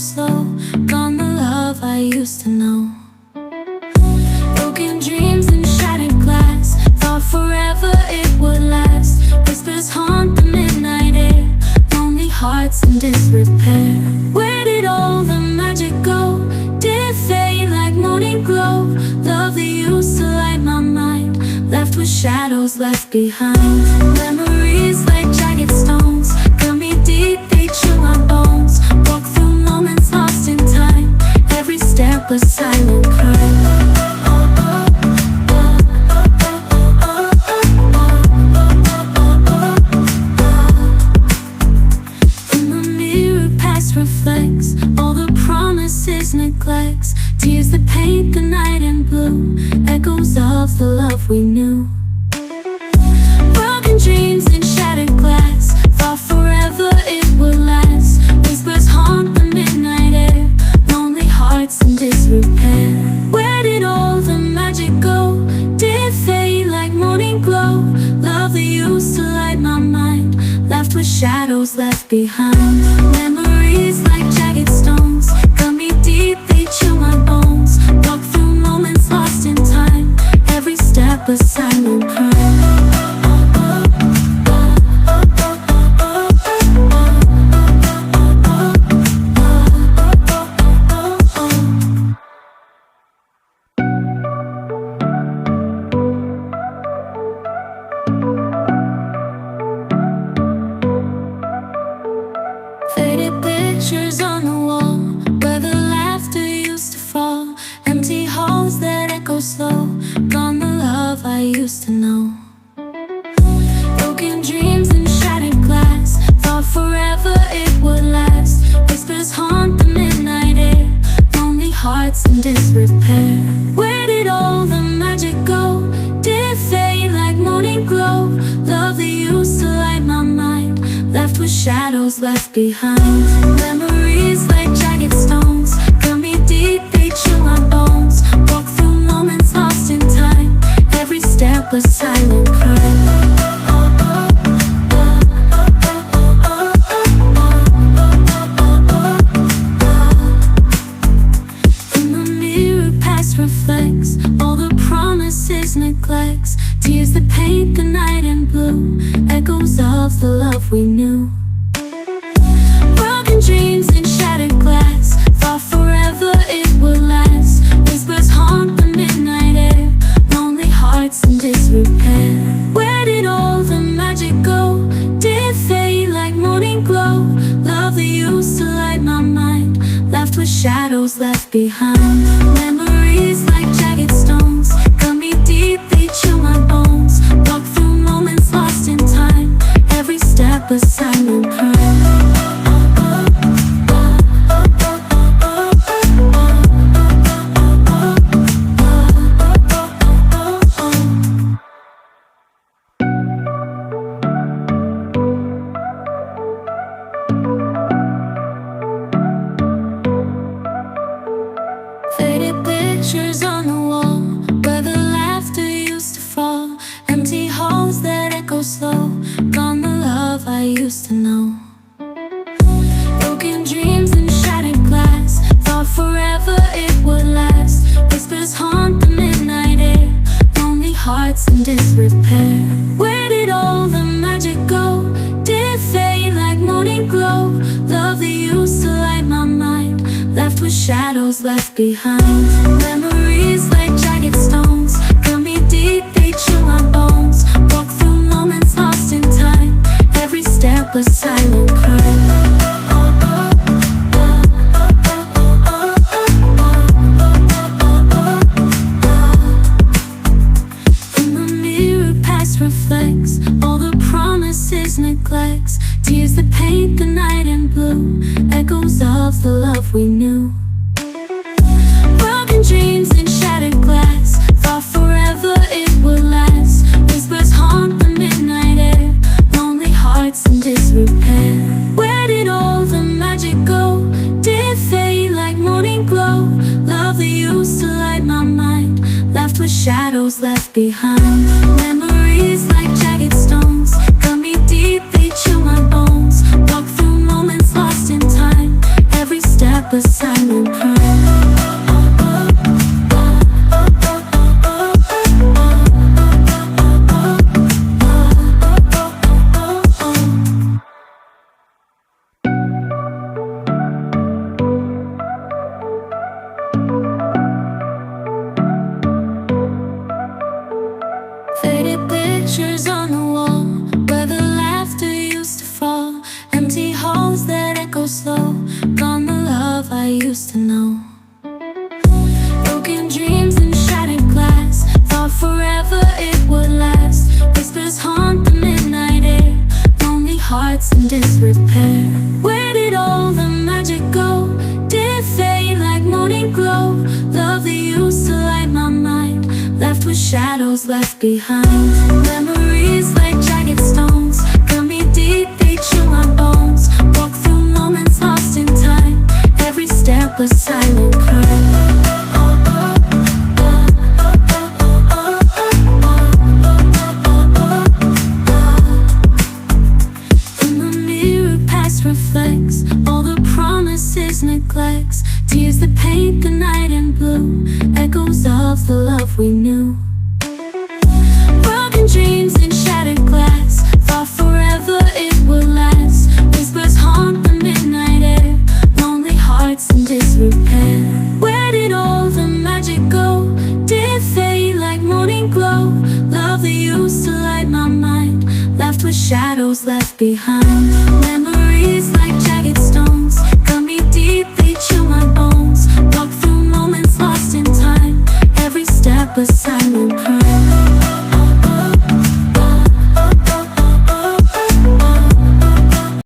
slow, gone the love I used to know. Broken dreams and shattered glass, thought forever it would last. Whispers haunt the midnight air, lonely hearts in disrepair. Where did all the magic go? Did it fade like morning glow? Love that used to light my mind, left with shadows left behind. Memories like jagged stones, cut me deep, they chill my bones. Walk through moments lost in time, every step a silent cry. Reflects all the promises, neglects, tears that paint the night in blue, echoes of the love we knew. Broken dreams and shattered glass, thought forever it would last. Whispers haunt the midnight air, lonely hearts in disrepair. Where did all the magic go? Did it fade like morning glow? Love that used to light my mind, left with shadows left behind. Memories like jagged stones, cut me deep, they chill my bones. Walk through moments lost in time, every step a silent cry. Faded pictures on the wall, where the laughter used to fall. Empty halls that echo slow, gone the love I used to know. Broken dreams and shattered glass, thought forever it would last. Whispers haunt the midnight air, lonely hearts in disrepair. Where did all the magic go? Did it fade like morning glow? Love that used to light my mind, left with shadows left behind. Memories like jagged stones, cut me deep, they chill my bones. Walk through moments lost in time, every step a silent cry. In the mirror past reflects all the promises, neglects, tears that paint the night in blue, echoes of the love we knew. Broken dreams and shattered glass, thought forever it would last. Whispers haunt the midnight air, lonely hearts in disrepair. Where did all the magic go? Did it fade like morning glow? Love that used to light my mind, left with shadows left behind. Memories like jagged stones, cut me deep, they chill my bones. Walk through moments lost in time, every step a silent cry. Faded pictures on the wall, where the laughter used to fall. Empty halls that echo slow, gone the love I used to know. Broken dreams and shattered glass, thought forever it would last. Whispers haunt the midnight air, lonely hearts in disrepair. Where did all the magic go? Did it fade like morning glow? Love that used to light my mind, left with shadows left behind. Memories like jagged stones, cut me deep, they chill my bones. Walk through moments lost in time, every step a silent cry. In the mirror past reflects all the promises, neglects, tears that paint the night in blue, echoes of the love we knew. Broken dreams and shattered glass, thought forever it would last. Whispers haunt the midnight air, lonely hearts in disrepair. Where did all the magic go? Did it fade like morning glow? Love that used to light my mind, left with shadows left behind. Memories like jagged stones, cut me deep, they chill my bones. Walk through moments lost in time, every step step a silent crime. Faded pictures on the wall where the laughter used to fall. Empty halls that echo slow. Gone the love I used to know. Broken dreams and shattered glass. Thought forever it would last. Whispers haunt the midnight air. Lonely hearts in disrepair. Where did all the magic go? Did it fade like morning glow? Love that used to light my mind, left with shadows left behind. Memories like jagged stones, cut me deep, they chill my bones. Walk through moments lost in time, every step a silent crime. In the mirror past reflects all the promises, neglects, tears that paint the night in blue, echoes of the love we knew. Broken dreams and shattered glass, thought forever it would last. Whispers haunt the midnight air, lonely hearts in disrepair. Where did all the magic go? Did it fade like morning glow? Love that used to light my mind, left with shadows left behind. Memories like jagged stones, cut me deep, they chill my bones. Walk through moments lost in time, every step a silent crime.